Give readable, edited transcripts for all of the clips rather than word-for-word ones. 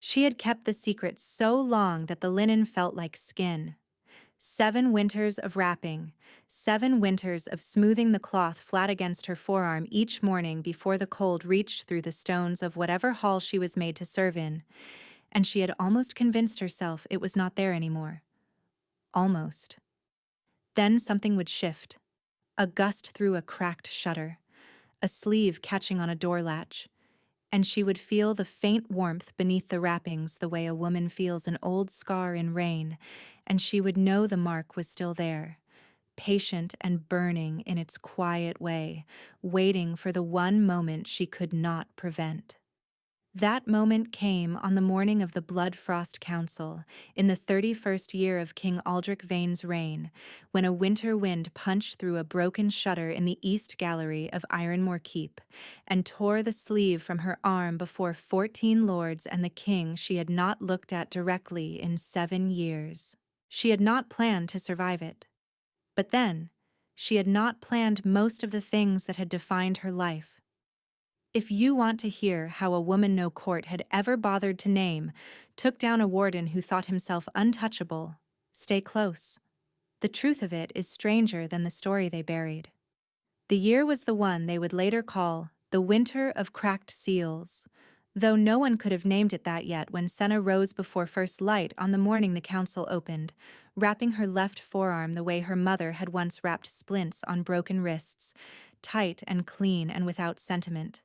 She had kept the secret so long that the linen felt like skin. 7 winters of wrapping, 7 winters of smoothing the cloth flat against her forearm each morning before the cold reached through the stones of whatever hall she was made to serve in, and she had almost convinced herself it was not there anymore. Almost. Then something would shift. A gust through a cracked shutter, a sleeve catching on a door latch, and she would feel the faint warmth beneath the wrappings the way a woman feels an old scar in rain, and she would know the mark was still there, patient and burning in its quiet way, waiting for the one moment she could not prevent. That moment came on the morning of the Blood Frost Council, in the 31st year of King Aldrich Vane's reign, when a winter wind punched through a broken shutter in the east gallery of Ironmore Keep, and tore the sleeve from her arm before 14 lords and the king she had not looked at directly in 7 years. She had not planned to survive it. But then, she had not planned most of the things that had defined her life. If you want to hear how a woman no court had ever bothered to name took down a warden who thought himself untouchable, stay close. The truth of it is stranger than the story they buried. The year was the one they would later call the Winter of Cracked Seals, though no one could have named it that yet when Senna rose before first light on the morning the council opened, wrapping her left forearm the way her mother had once wrapped splints on broken wrists, tight and clean and without sentiment.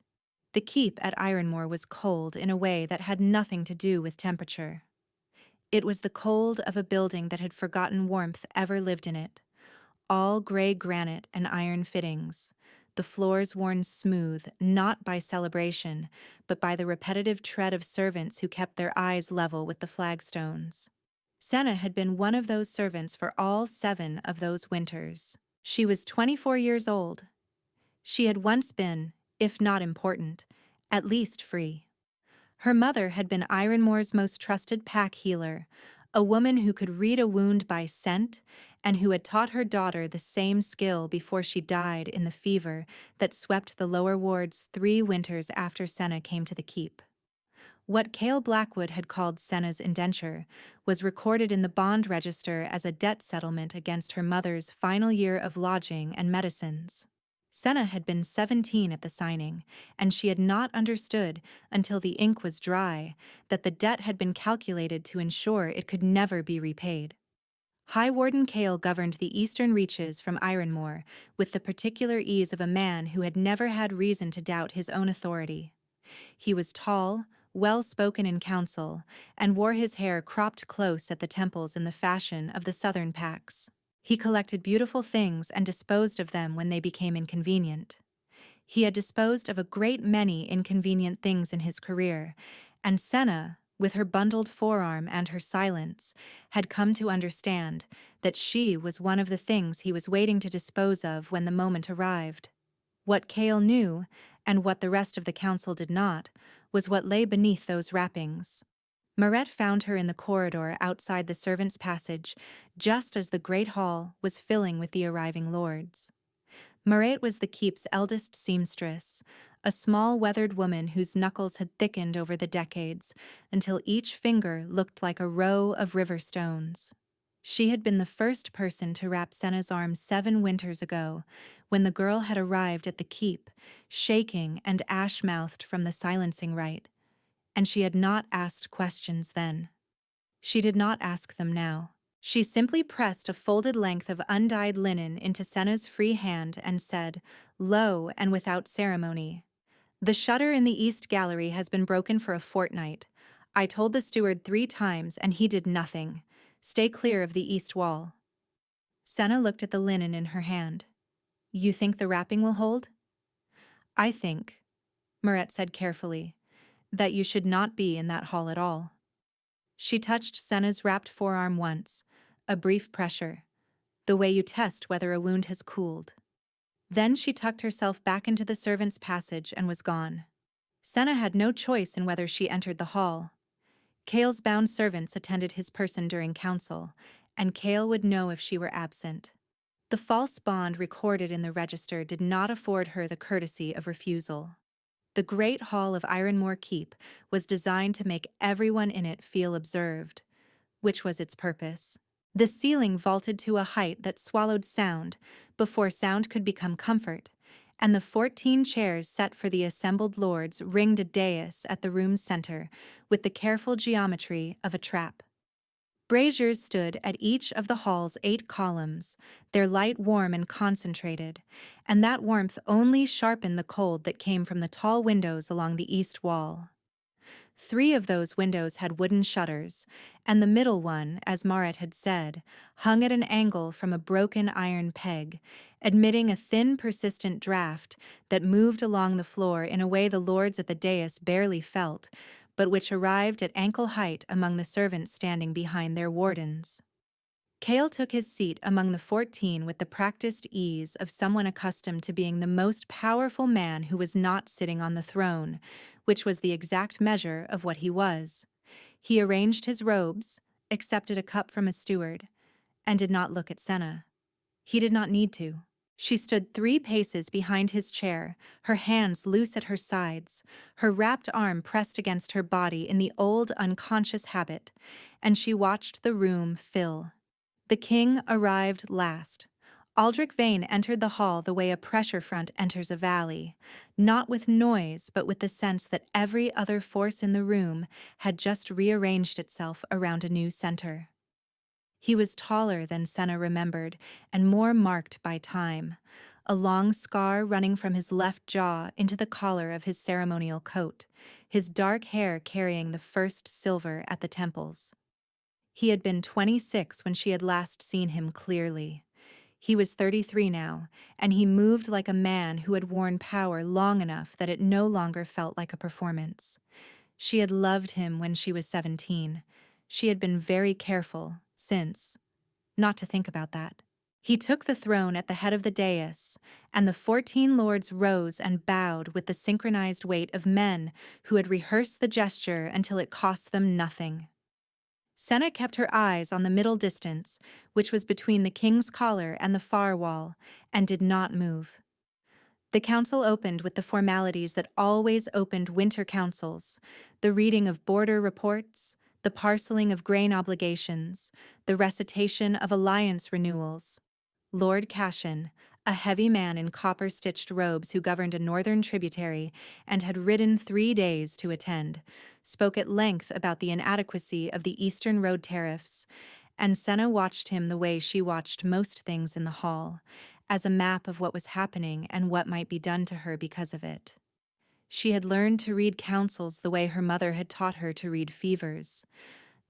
The keep at Ironmore was cold in a way that had nothing to do with temperature. It was the cold of a building that had forgotten warmth ever lived in it. All gray granite and iron fittings, the floors worn smooth, not by celebration, but by the repetitive tread of servants who kept their eyes level with the flagstones. Senna had been one of those servants for all 7 of those winters. She was 24 years old. She had once been, if not important, at least free. Her mother had been Ironmore's most trusted pack healer, a woman who could read a wound by scent and who had taught her daughter the same skill before she died in the fever that swept the lower wards 3 winters after Senna came to the keep. What Cale Blackwood had called Senna's indenture was recorded in the bond register as a debt settlement against her mother's final year of lodging and medicines. Senna had been 17 at the signing, and she had not understood, until the ink was dry, that the debt had been calculated to ensure it could never be repaid. High Warden Cale governed the eastern reaches from Ironmore with the particular ease of a man who had never had reason to doubt his own authority. He was tall, well-spoken in council, and wore his hair cropped close at the temples in the fashion of the southern packs. He collected beautiful things and disposed of them when they became inconvenient. He had disposed of a great many inconvenient things in his career, and Senna, with her bundled forearm and her silence, had come to understand that she was one of the things he was waiting to dispose of when the moment arrived. What Cale knew, and what the rest of the council did not, was what lay beneath those wrappings. Marette found her in the corridor outside the servants' passage, just as the great hall was filling with the arriving lords. Marette was the keep's eldest seamstress, a small weathered woman whose knuckles had thickened over the decades until each finger looked like a row of river stones. She had been the first person to wrap Senna's arm 7 winters ago, when the girl had arrived at the keep, shaking and ash-mouthed from the silencing rite, and she had not asked questions then. She did not ask them now. She simply pressed a folded length of undyed linen into Senna's free hand and said, low and without ceremony, "The shutter in the east gallery has been broken for a fortnight. I told the steward 3 times and he did nothing. Stay clear of the east wall." Senna looked at the linen in her hand. "You think the wrapping will hold?" "I think," Marette said carefully, "that you should not be in that hall at all." She touched Senna's wrapped forearm once, a brief pressure, the way you test whether a wound has cooled. Then she tucked herself back into the servants' passage and was gone. Senna had no choice in whether she entered the hall. Cale's bound servants attended his person during council, and Cale would know if she were absent. The false bond recorded in the register did not afford her the courtesy of refusal. The Great Hall of Ironmore Keep was designed to make everyone in it feel observed, which was its purpose. The ceiling vaulted to a height that swallowed sound before sound could become comfort, and the 14 chairs set for the assembled lords ringed a dais at the room's center with the careful geometry of a trap. Braziers stood at each of the hall's 8 columns, their light warm and concentrated, and that warmth only sharpened the cold that came from the tall windows along the east wall. 3 of those windows had wooden shutters, and the middle one, as Marit had said, hung at an angle from a broken iron peg, admitting a thin, persistent draft that moved along the floor in a way the lords at the dais barely felt, but which arrived at ankle height among the servants standing behind their wardens. Cale took his seat among the 14 with the practiced ease of someone accustomed to being the most powerful man who was not sitting on the throne, which was the exact measure of what he was. He arranged his robes, accepted a cup from a steward, and did not look at Senna. He did not need to. She stood 3 paces behind his chair, her hands loose at her sides, her wrapped arm pressed against her body in the old unconscious habit, and she watched the room fill. The king arrived last. Aldrich Vane entered the hall the way a pressure front enters a valley, not with noise but with the sense that every other force in the room had just rearranged itself around a new center. He was taller than Senna remembered and more marked by time, a long scar running from his left jaw into the collar of his ceremonial coat, his dark hair carrying the first silver at the temples. He had been 26 when she had last seen him clearly. He was 33 now, and he moved like a man who had worn power long enough that it no longer felt like a performance. She had loved him when she was 17. She had been very careful since not to think about that. He took the throne at the head of the dais, and the 14 lords rose and bowed with the synchronized weight of men who had rehearsed the gesture until it cost them nothing. Senna kept her eyes on the middle distance, which was between the king's collar and the far wall, and did not move. The council opened with the formalities that always opened winter councils, the reading of border reports, the parceling of grain obligations, the recitation of alliance renewals. Lord Cashin, a heavy man in copper-stitched robes who governed a northern tributary and had ridden 3 days to attend, spoke at length about the inadequacy of the Eastern Road tariffs, and Senna watched him the way she watched most things in the hall, as a map of what was happening and what might be done to her because of it. She had learned to read councils the way her mother had taught her to read fevers,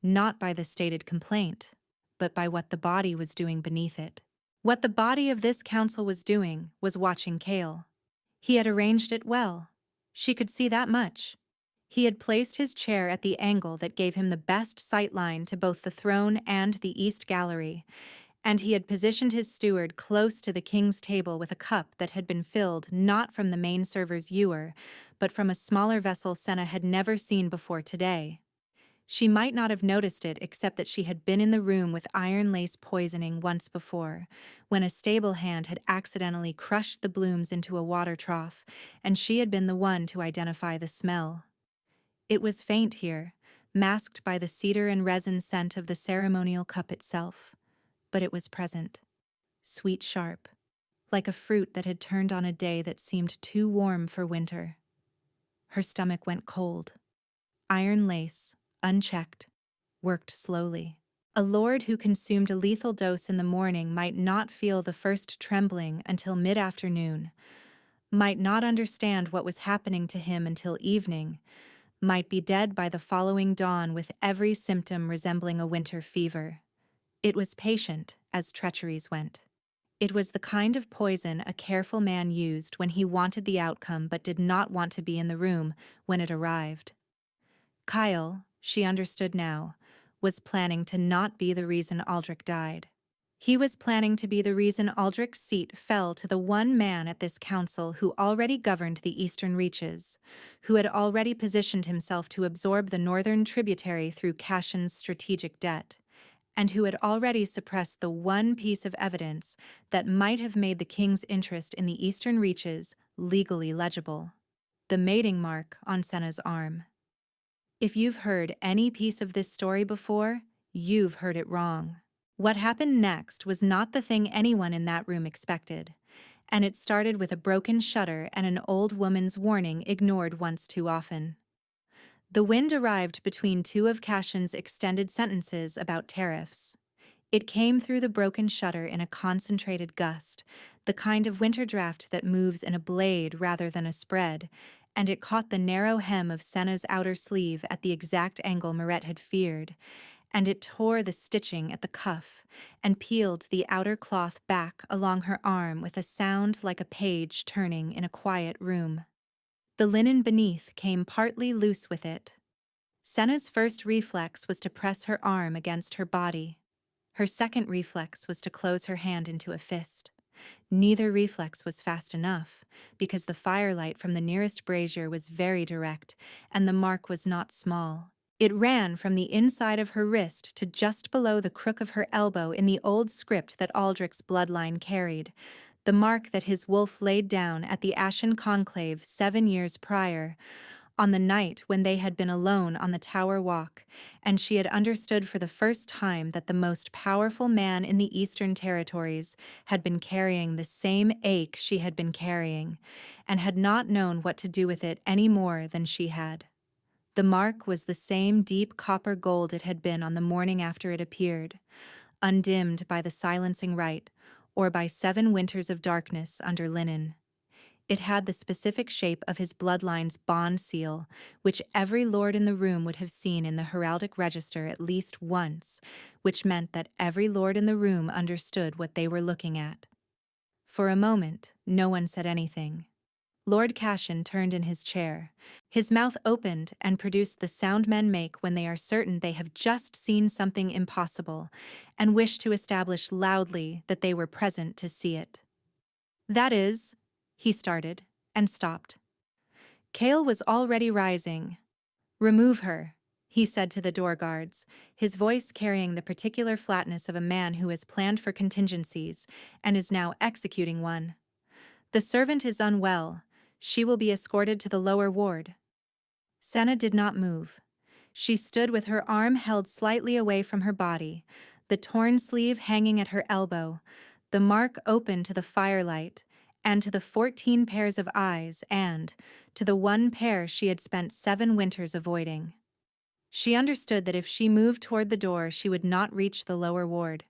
not by the stated complaint, but by what the body was doing beneath it. What the body of this council was doing was watching Cale. He had arranged it well. She could see that much. He had placed his chair at the angle that gave him the best sight line to both the throne and the east gallery, and he had positioned his steward close to the king's table with a cup that had been filled not from the main server's ewer, but from a smaller vessel Senna had never seen before today. She might not have noticed it except that she had been in the room with iron lace poisoning once before, when a stable hand had accidentally crushed the blooms into a water trough, and she had been the one to identify the smell. It was faint here, masked by the cedar and resin scent of the ceremonial cup itself, but it was present, sweet sharp, like a fruit that had turned on a day that seemed too warm for winter. Her stomach went cold. Iron lace, unchecked, worked slowly. A lord who consumed a lethal dose in the morning might not feel the first trembling until mid-afternoon, might not understand what was happening to him until evening, might be dead by the following dawn with every symptom resembling a winter fever. It was patient, as treacheries went. It was the kind of poison a careful man used when he wanted the outcome but did not want to be in the room when it arrived. Kyle, she understood now, was planning to not be the reason Aldrich died. He was planning to be the reason Aldrich's seat fell to the one man at this council who already governed the eastern reaches, who had already positioned himself to absorb the northern tributary through Cashin's strategic debt, and who had already suppressed the one piece of evidence that might have made the king's interest in the eastern reaches legally legible. The mating mark on Senna's arm. If you've heard any piece of this story before, you've heard it wrong. What happened next was not the thing anyone in that room expected, and it started with a broken shutter and an old woman's warning ignored once too often. The wind arrived between two of Cashin's extended sentences about tariffs. It came through the broken shutter in a concentrated gust, the kind of winter draft that moves in a blade rather than a spread, and it caught the narrow hem of Senna's outer sleeve at the exact angle Moret had feared, and it tore the stitching at the cuff and peeled the outer cloth back along her arm with a sound like a page turning in a quiet room. The linen beneath came partly loose with it. Senna's first reflex was to press her arm against her body. Her second reflex was to close her hand into a fist. Neither reflex was fast enough, because the firelight from the nearest brazier was very direct, and the mark was not small. It ran from the inside of her wrist to just below the crook of her elbow in the old script that Aldrich's bloodline carried, the mark that his wolf laid down at the Ashen Conclave 7 years prior, on the night when they had been alone on the Tower Walk, and she had understood for the first time that the most powerful man in the Eastern Territories had been carrying the same ache she had been carrying, and had not known what to do with it any more than she had. The mark was the same deep copper gold it had been on the morning after it appeared, undimmed by the silencing rite, or by 7 winters of darkness under linen. It had the specific shape of his bloodline's bond seal, which every lord in the room would have seen in the heraldic register at least once, which meant that every lord in the room understood what they were looking at. For a moment, no one said anything. Lord Cashin turned in his chair. His mouth opened and produced the sound men make when they are certain they have just seen something impossible, and wish to establish loudly that they were present to see it. "That is," he started, and stopped. Cale was already rising. "Remove her," he said to the door guards, his voice carrying the particular flatness of a man who has planned for contingencies and is now executing one. "The servant is unwell. She will be escorted to the lower ward." Senna did not move. She stood with her arm held slightly away from her body, the torn sleeve hanging at her elbow, the mark open to the firelight, and to the 14 pairs of eyes and to the one pair she had spent 7 winters avoiding. She understood that if she moved toward the door she would not reach the lower ward.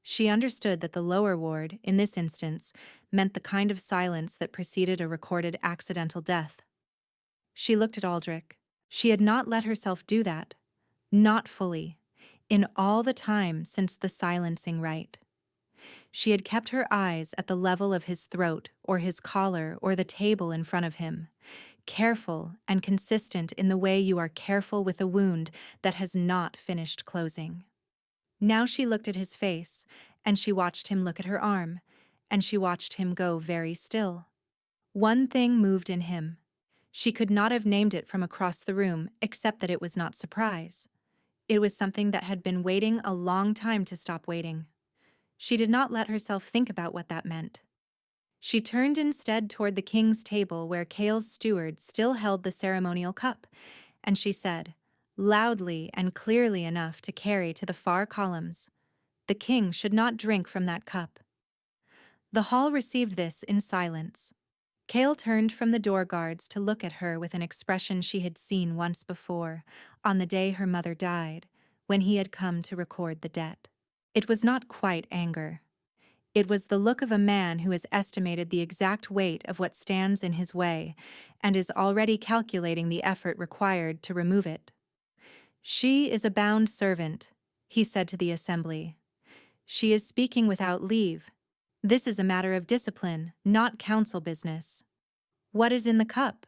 She understood that the lower ward, in this instance, meant the kind of silence that preceded a recorded accidental death. She looked at Aldrich. She had not let herself do that. Not fully. In all the time since the silencing rite. She had kept her eyes at the level of his throat or his collar or the table in front of him, careful and consistent in the way you are careful with a wound that has not finished closing. Now she looked at his face, and she watched him look at her arm, and she watched him go very still. One thing moved in him. She could not have named it from across the room except that it was not surprise. It was something that had been waiting a long time to stop waiting. She did not let herself think about what that meant. She turned instead toward the king's table where Cale's steward still held the ceremonial cup, and she said, loudly and clearly enough to carry to the far columns, "The king should not drink from that cup." The hall received this in silence. Cale turned from the door guards to look at her with an expression she had seen once before, on the day her mother died, when he had come to record the debt. It was not quite anger. It was the look of a man who has estimated the exact weight of what stands in his way and is already calculating the effort required to remove it. "She is a bound servant," he said to the assembly. "She is speaking without leave. This is a matter of discipline, not council business." "What is in the cup?"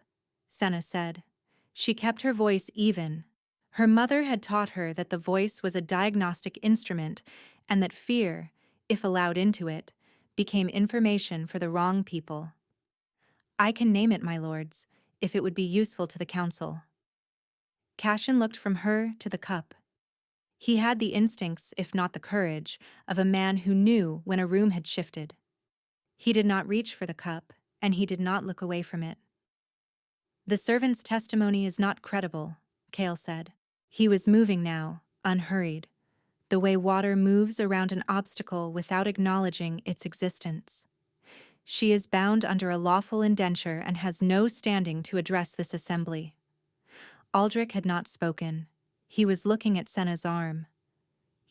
Senna said. She kept her voice even. Her mother had taught her that the voice was a diagnostic instrument and that fear, if allowed into it, became information for the wrong people. "I can name it, my lords, if it would be useful to the council." Cashin looked from her to the cup. He had the instincts, if not the courage, of a man who knew when a room had shifted. He did not reach for the cup, and he did not look away from it. The servant's testimony is not credible, Kale said. He was moving now, unhurried, the way water moves around an obstacle without acknowledging its existence. She is bound under a lawful indenture and has no standing to address this assembly. Aldrich had not spoken. He was looking at Senna's arm.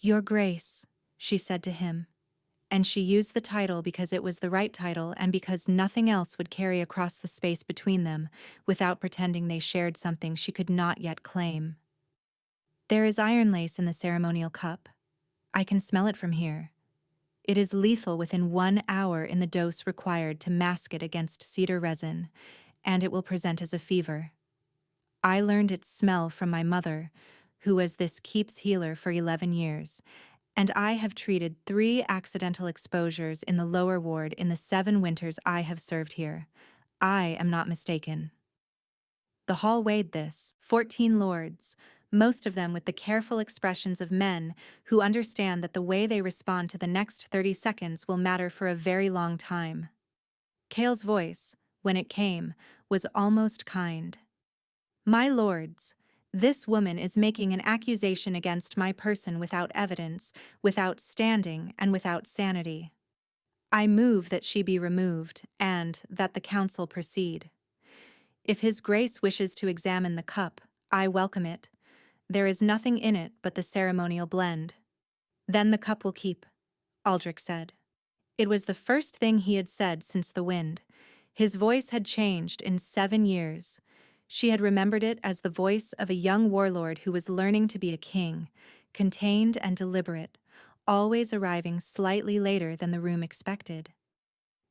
Your Grace, she said to him, and she used the title because it was the right title and because nothing else would carry across the space between them without pretending they shared something she could not yet claim. There is iron lace in the ceremonial cup. I can smell it from here. It is lethal within 1 hour in the dose required to mask it against cedar resin, and it will present as a fever. I learned its smell from my mother, who was this keep's healer for 11 years, and I have treated 3 accidental exposures in the lower ward in the 7 winters I have served here. I am not mistaken. The hall weighed this, 14 lords, most of them with the careful expressions of men who understand that the way they respond to the next 30 seconds will matter for a very long time. Kale's voice, when it came, was almost kind. My lords, this woman is making an accusation against my person without evidence, without standing, and without sanity. I move that she be removed, and that the council proceed. If His Grace wishes to examine the cup, I welcome it. There is nothing in it but the ceremonial blend. Then the cup will keep, Aldrich said. It was the first thing he had said since the wind. His voice had changed in 7 years. She had remembered it as the voice of a young warlord who was learning to be a king, contained and deliberate, always arriving slightly later than the room expected.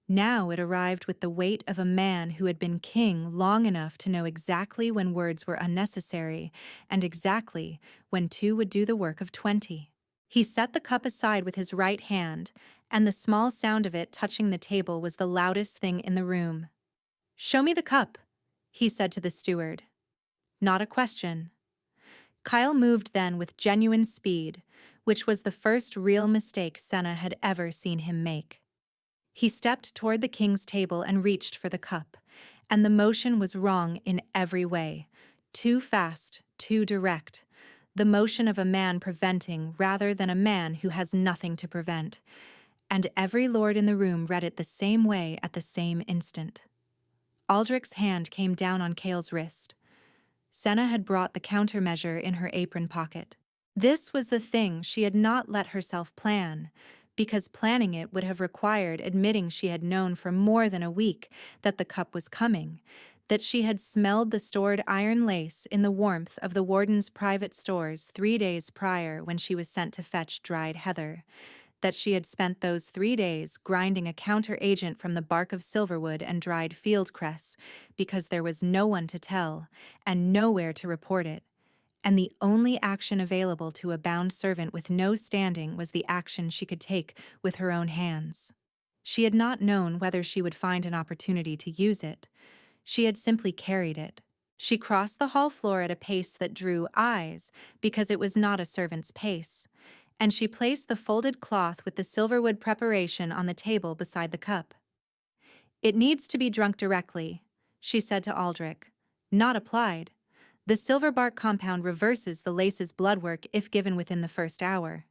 Now it arrived with the weight of a man who had been king long enough to know exactly when words were unnecessary and exactly when 2 would do the work of 20. He set the cup aside with his right hand, and the small sound of it touching the table was the loudest thing in the room. Show me the cup, he said to the steward. Not a question. Kyle moved then with genuine speed, which was the first real mistake Senna had ever seen him make. He stepped toward the king's table and reached for the cup, and the motion was wrong in every way. Too fast, too direct. The motion of a man preventing rather than a man who has nothing to prevent. And every lord in the room read it the same way at the same instant. Aldrich's hand came down on Kale's wrist. Senna had brought the countermeasure in her apron pocket. This was the thing she had not let herself plan, because planning it would have required admitting she had known for more than a week that the cup was coming, that she had smelled the stored iron lace in the warmth of the warden's private stores 3 days prior when she was sent to fetch dried heather, that she had spent those 3 days grinding a counter-agent from the bark of silverwood and dried field cress because there was no one to tell and nowhere to report it, and the only action available to a bound servant with no standing was the action she could take with her own hands. She had not known whether she would find an opportunity to use it. She had simply carried it. She crossed the hall floor at a pace that drew eyes because it was not a servant's pace, and she placed the folded cloth with the silverwood preparation on the table beside the cup. It needs to be drunk directly, she said to Aldrich. Not applied. The silver bark compound reverses the lace's bloodwork if given within the first hour.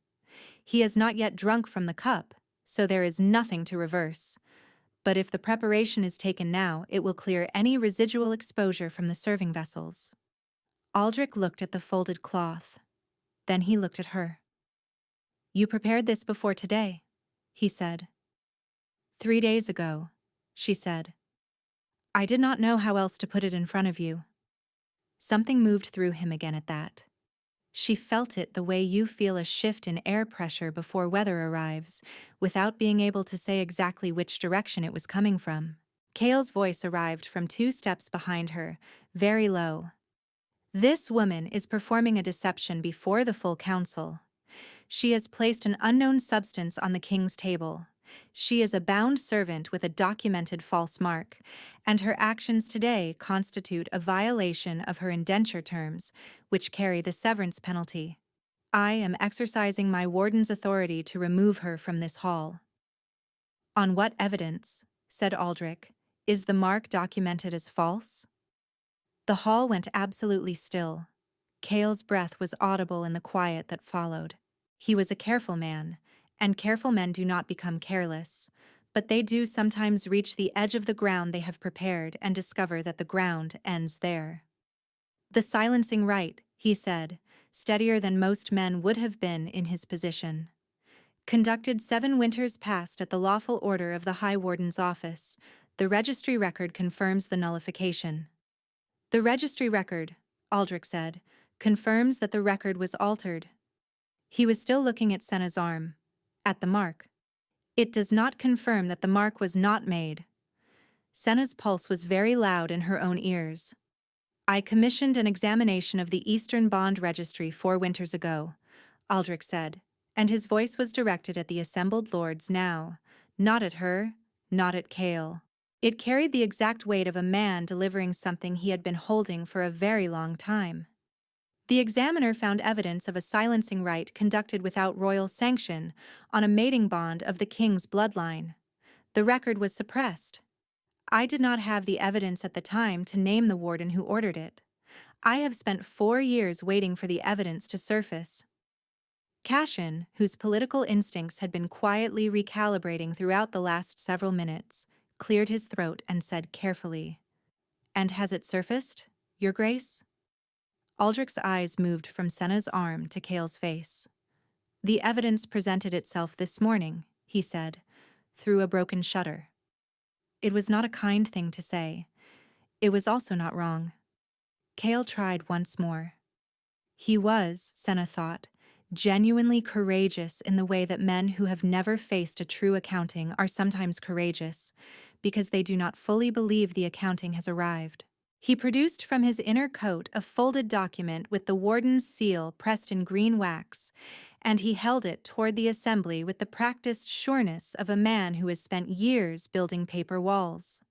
He has not yet drunk from the cup, so there is nothing to reverse. But if the preparation is taken now, it will clear any residual exposure from the serving vessels. Aldrich looked at the folded cloth. Then he looked at her. You prepared this before today, he said. 3 days ago, she said. I did not know how else to put it in front of you. Something moved through him again at that. She felt it the way you feel a shift in air pressure before weather arrives, without being able to say exactly which direction it was coming from. Kale's voice arrived from 2 steps behind her, very low. This woman is performing a deception before the full council. She has placed an unknown substance on the king's table. She is a bound servant with a documented false mark, and her actions today constitute a violation of her indenture terms, which carry the severance penalty. I am exercising my warden's authority to remove her from this hall. On what evidence, said Aldrich, is the mark documented as false? The hall went absolutely still. Cale's breath was audible in the quiet that followed. He was a careful man, and careful men do not become careless, but they do sometimes reach the edge of the ground they have prepared and discover that the ground ends there. The silencing rite, he said, steadier than most men would have been in his position. Conducted 7 winters past at the lawful order of the High Warden's office, the registry record confirms the nullification. The registry record, Aldrich said, confirms that the record was altered. He was still looking at Senna's arm. At the mark. It does not confirm that the mark was not made. Senna's pulse was very loud in her own ears. I commissioned an examination of the Eastern Bond Registry 4 winters ago, Aldrich said, and his voice was directed at the assembled lords now, not at her, not at Cale. It carried the exact weight of a man delivering something he had been holding for a very long time. The examiner found evidence of a silencing rite conducted without royal sanction on a mating bond of the king's bloodline. The record was suppressed. I did not have the evidence at the time to name the warden who ordered it. I have spent 4 years waiting for the evidence to surface. Cashin, whose political instincts had been quietly recalibrating throughout the last several minutes, cleared his throat and said carefully, "And has it surfaced, Your Grace?" Aldrich's eyes moved from Senna's arm to Cale's face. "The evidence presented itself this morning," he said, through a broken shudder. It was not a kind thing to say. It was also not wrong. Cale tried once more. He was, Senna thought, genuinely courageous in the way that men who have never faced a true accounting are sometimes courageous, because they do not fully believe the accounting has arrived. He produced from his inner coat a folded document with the warden's seal pressed in green wax, and he held it toward the assembly with the practiced sureness of a man who has spent years building paper walls.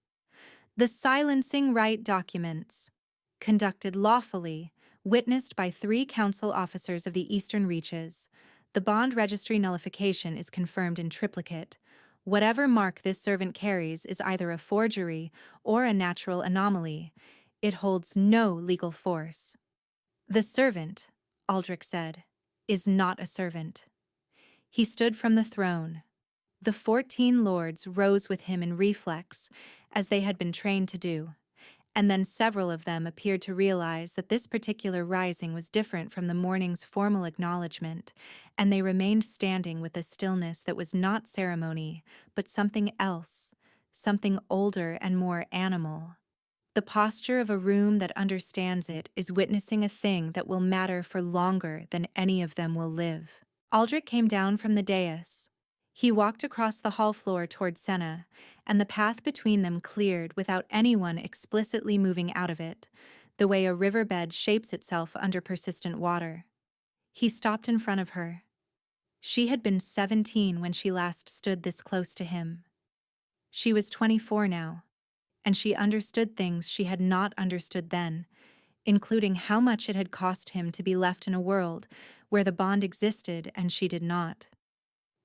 The silencing rite documents, conducted lawfully, witnessed by 3 council officers of the Eastern Reaches. The bond registry nullification is confirmed in triplicate. Whatever mark this servant carries is either a forgery or a natural anomaly. It holds no legal force. The servant, Aldrich said, is not a servant. He stood from the throne. The 14 lords rose with him in reflex, as they had been trained to do, and then several of them appeared to realize that this particular rising was different from the morning's formal acknowledgement, and they remained standing with a stillness that was not ceremony, but something else, something older and more animal. The posture of a room that understands it is witnessing a thing that will matter for longer than any of them will live. Aldrich came down from the dais. He walked across the hall floor toward Senna, and the path between them cleared without anyone explicitly moving out of it, the way a riverbed shapes itself under persistent water. He stopped in front of her. She had been 17 when she last stood this close to him. She was 24 now, and she understood things she had not understood then, including how much it had cost him to be left in a world where the bond existed and she did not,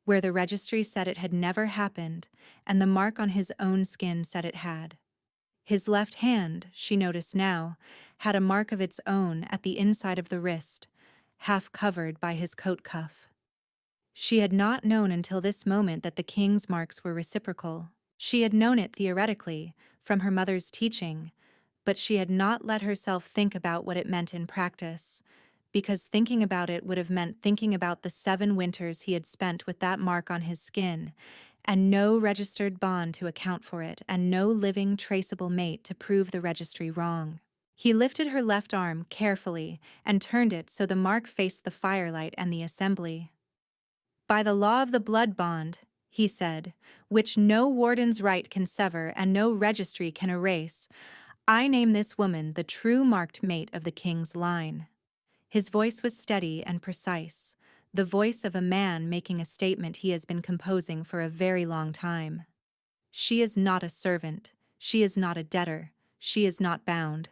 where the registry said it had never happened and the mark on his own skin said it had. His left hand, she noticed now, had a mark of its own at the inside of the wrist, half covered by his coat cuff. She had not known until this moment that the king's marks were reciprocal. She had known it theoretically, from her mother's teaching, but she had not let herself think about what it meant in practice, because thinking about it would have meant thinking about the 7 winters he had spent with that mark on his skin, and no registered bond to account for it, and no living, traceable mate to prove the registry wrong. He lifted her left arm carefully and turned it so the mark faced the firelight and the assembly. "By the law of the blood bond," he said, "which no warden's right can sever and no registry can erase, I name this woman the true marked mate of the king's line." His voice was steady and precise, the voice of a man making a statement he has been composing for a very long time. "She is not a servant, she is not a debtor, she is not bound.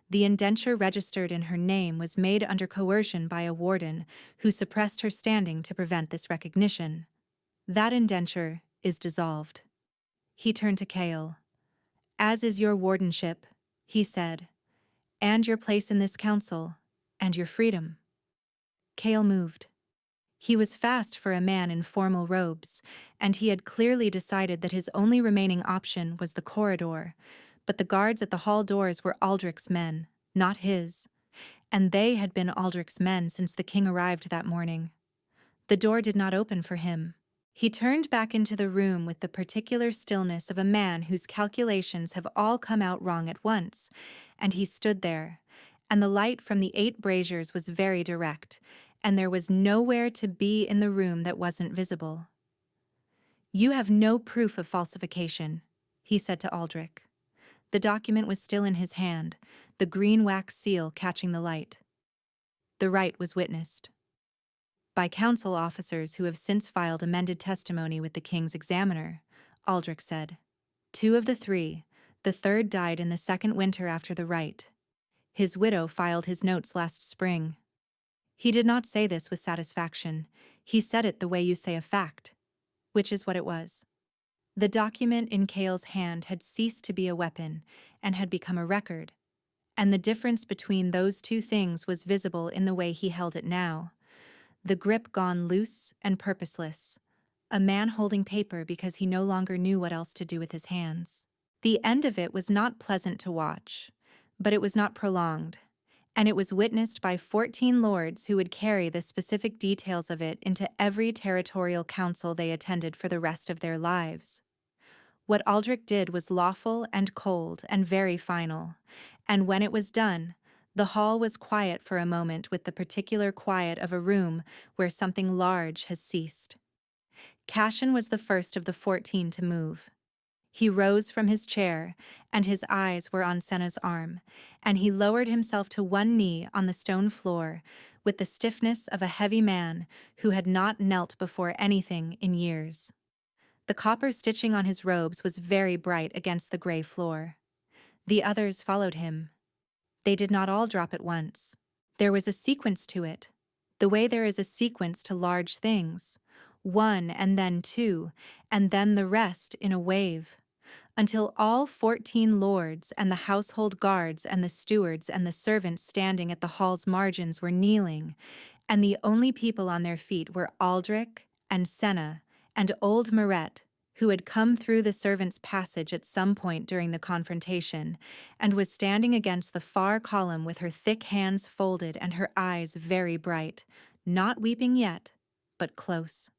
The indenture registered in her name was made under coercion by a warden who suppressed her standing to prevent this recognition. That indenture is dissolved." He turned to Cale. "As is your wardenship," he said, and your place in this council, and your freedom. Kale moved. He was fast for a man in formal robes, and he had clearly decided that his only remaining option was the corridor, but the guards at the hall doors were Aldrich's men, not his, and they had been Aldrich's men since the king arrived that morning. The door did not open for him. He turned back into the room with the particular stillness of a man whose calculations have all come out wrong at once, and he stood there, and the light from the 8 braziers was very direct, and there was nowhere to be in the room that wasn't visible. "You have no proof of falsification," he said to Aldrich. The document was still in his hand, the green wax seal catching the light. The right was witnessed by council officers who have since filed amended testimony with the king's examiner, Aldrich said. 2 of the 3, the third died in the second winter after the right. His widow filed his notes last spring. He did not say this with satisfaction. He said it the way you say a fact, which is what it was. The document in Kale's hand had ceased to be a weapon and had become a record, and the difference between those 2 things was visible in the way he held it now. The grip gone loose and purposeless, a man holding paper because he no longer knew what else to do with his hands. The end of it was not pleasant to watch, but it was not prolonged, and it was witnessed by 14 lords who would carry the specific details of it into every territorial council they attended for the rest of their lives. What Aldrich did was lawful and cold and very final, and when it was done, the hall was quiet for a moment with the particular quiet of a room where something large has ceased. Cashen was the first of the 14 to move. He rose from his chair, and his eyes were on Senna's arm, and he lowered himself to one knee on the stone floor with the stiffness of a heavy man who had not knelt before anything in years. The copper stitching on his robes was very bright against the gray floor. The others followed him. They did not all drop at once. There was a sequence to it, the way there is a sequence to large things, 1 and then 2, and then the rest in a wave, until all 14 lords and the household guards and the stewards and the servants standing at the hall's margins were kneeling, and the only people on their feet were Aldrich and Senna and old Maret, who had come through the servants' passage at some point during the confrontation, and was standing against the far column with her thick hands folded and her eyes very bright, not weeping yet, but close.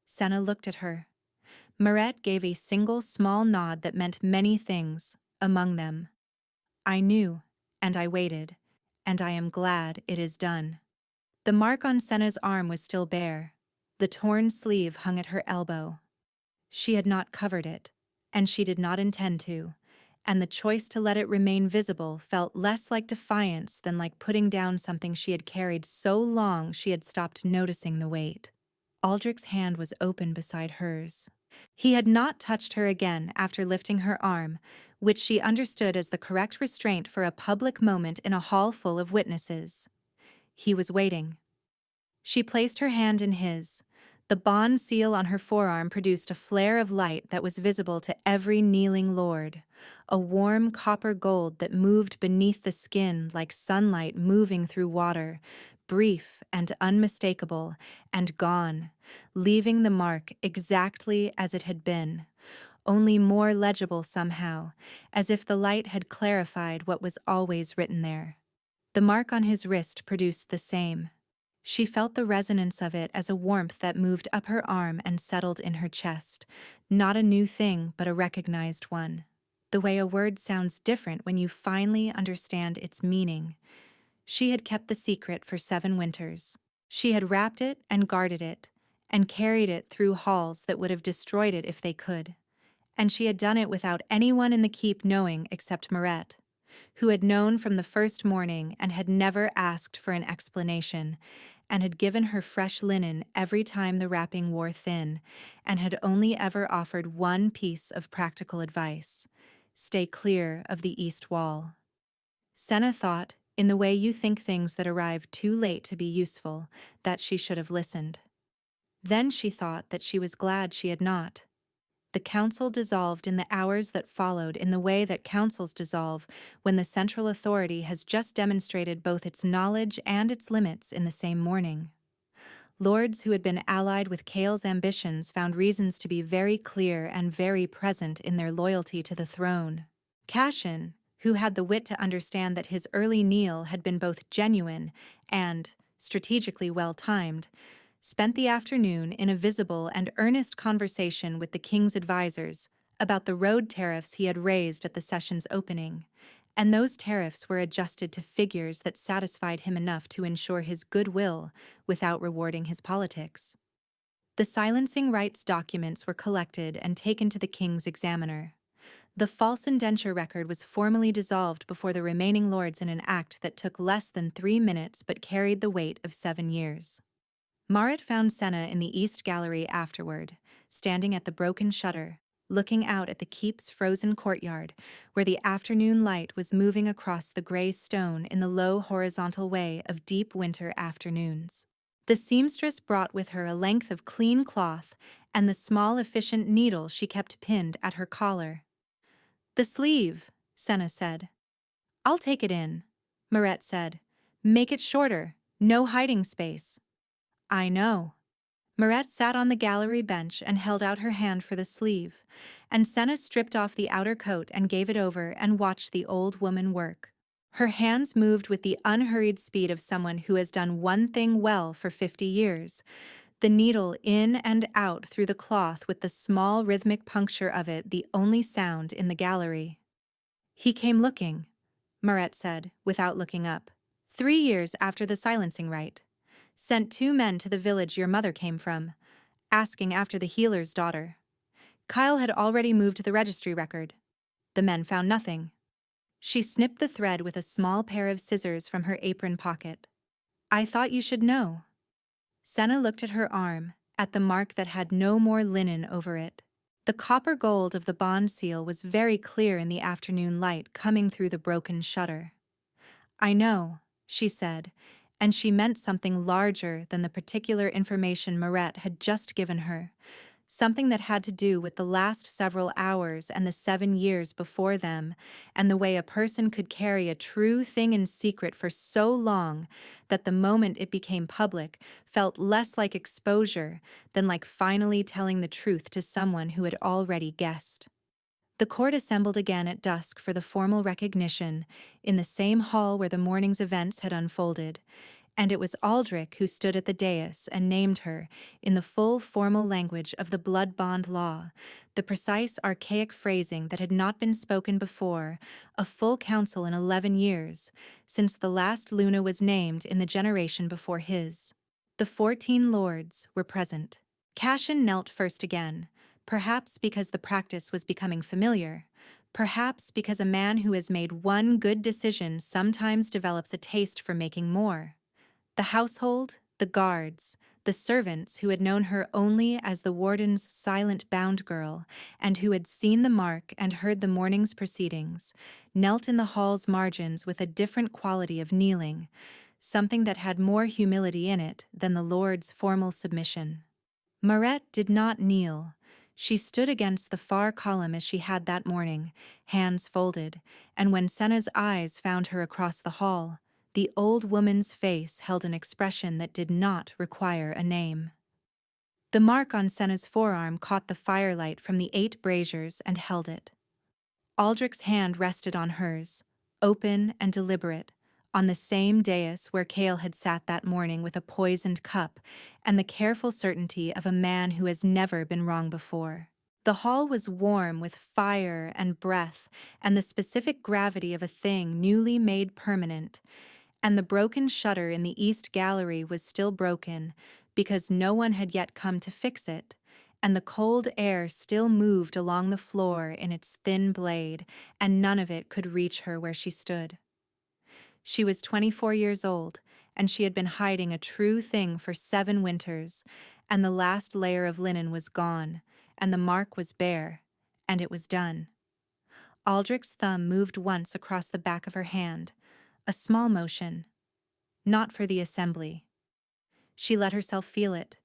Senna looked at her. Maret gave a single small nod that meant many things, among them, "I knew, and I waited, and I am glad it is done." The mark on Senna's arm was still bare. The torn sleeve hung at her elbow. She had not covered it, and she did not intend to, and the choice to let it remain visible felt less like defiance than like putting down something she had carried so long she had stopped noticing the weight. Aldrich's hand was open beside hers. He had not touched her again after lifting her arm, which she understood as the correct restraint for a public moment in a hall full of witnesses. He was waiting. She placed her hand in his. The bond seal on her forearm produced a flare of light that was visible to every kneeling lord, a warm copper gold that moved beneath the skin like sunlight moving through water, brief and unmistakable, and gone, leaving the mark exactly as it had been, only more legible somehow, as if the light had clarified what was always written there. The mark on his wrist produced the same. She felt the resonance of it as a warmth that moved up her arm and settled in her chest, not a new thing but a recognized one. The way a word sounds different when you finally understand its meaning. She had kept the secret for 7 winters. She had wrapped it and guarded it, and carried it through halls that would have destroyed it if they could. And she had done it without anyone in the keep knowing except Maret, who had known from the first morning and had never asked for an explanation, and had given her fresh linen every time the wrapping wore thin, and had only ever offered one piece of practical advice: stay clear of the east wall. Senna thought, in the way you think things that arrive too late to be useful, that she should have listened. Then she thought that she was glad she had not. the council dissolved in the hours that followed in the way that councils dissolve when the central authority has just demonstrated both its knowledge and its limits in the same morning. Lords who had been allied with Cale's ambitions found reasons to be very clear and very present in their loyalty to the throne. Cashin, who had the wit to understand that his early kneel had been both genuine and strategically well-timed, spent the afternoon in a visible and earnest conversation with the king's advisers about the road tariffs he had raised at the session's opening, and those tariffs were adjusted to figures that satisfied him enough to ensure his goodwill without rewarding his politics. The silencing rights documents were collected and taken to the king's examiner. The false indenture record was formally dissolved before the remaining lords in an act that took less than 3 minutes but carried the weight of 7 years. Marit found Senna in the East Gallery afterward, standing at the broken shutter, looking out at the keep's frozen courtyard, where the afternoon light was moving across the gray stone in the low horizontal way of deep winter afternoons. The seamstress brought with her a length of clean cloth and the small efficient needle she kept pinned at her collar. "The sleeve," Senna said. "I'll take it in," Maret said. "Make it shorter, no hiding space." "I know." Maret sat on the gallery bench and held out her hand for the sleeve, and Senna stripped off the outer coat and gave it over and watched the old woman work. Her hands moved with the unhurried speed of someone who has done one thing well for 50 years, the needle in and out through the cloth with the small rhythmic puncture of it the only sound in the gallery. "He came looking," Maret said, without looking up. 3 years after the silencing rite. Sent 2 men to the village your mother came from, asking after the healer's daughter. Kyle had already moved the registry record. The men found nothing. She snipped the thread with a small pair of scissors from her apron pocket. "I thought you should know." Senna looked at her arm, at the mark that had no more linen over it. The copper gold of the bond seal was very clear in the afternoon light coming through the broken shutter. "I know," she said, and she meant something larger than the particular information Maret had just given her, something that had to do with the last several hours and the 7 years before them, and the way a person could carry a true thing in secret for so long that the moment it became public felt less like exposure than like finally telling the truth to someone who had already guessed. The court assembled again at dusk for the formal recognition, in the same hall where the morning's events had unfolded, and it was Aldrich who stood at the dais and named her, in the full formal language of the blood bond law, the precise archaic phrasing that had not been spoken before, a full council in 11 years, since the last Luna was named in the generation before his. The 14 lords were present. Cashin knelt first again, perhaps because the practice was becoming familiar, perhaps because a man who has made one good decision sometimes develops a taste for making more. The household, the guards, the servants who had known her only as the warden's silent bound girl, and who had seen the mark and heard the morning's proceedings, knelt in the hall's margins with a different quality of kneeling, something that had more humility in it than the lord's formal submission. Maret did not kneel. She stood against the far column as she had that morning, hands folded, and when Senna's eyes found her across the hall, the old woman's face held an expression that did not require a name. The mark on Senna's forearm caught the firelight from the 8 braziers and held it. Aldrich's hand rested on hers, open and deliberate, on the same dais where Cale had sat that morning with a poisoned cup and the careful certainty of a man who has never been wrong before. The hall was warm with fire and breath and the specific gravity of a thing newly made permanent, and the broken shutter in the East Gallery was still broken because no one had yet come to fix it, and the cold air still moved along the floor in its thin blade, and none of it could reach her where she stood. She was 24 years old, and she had been hiding a true thing for 7 winters, and the last layer of linen was gone, and the mark was bare, and it was done. Aldrich's thumb moved once across the back of her hand, a small motion, not for the assembly. She let herself feel it,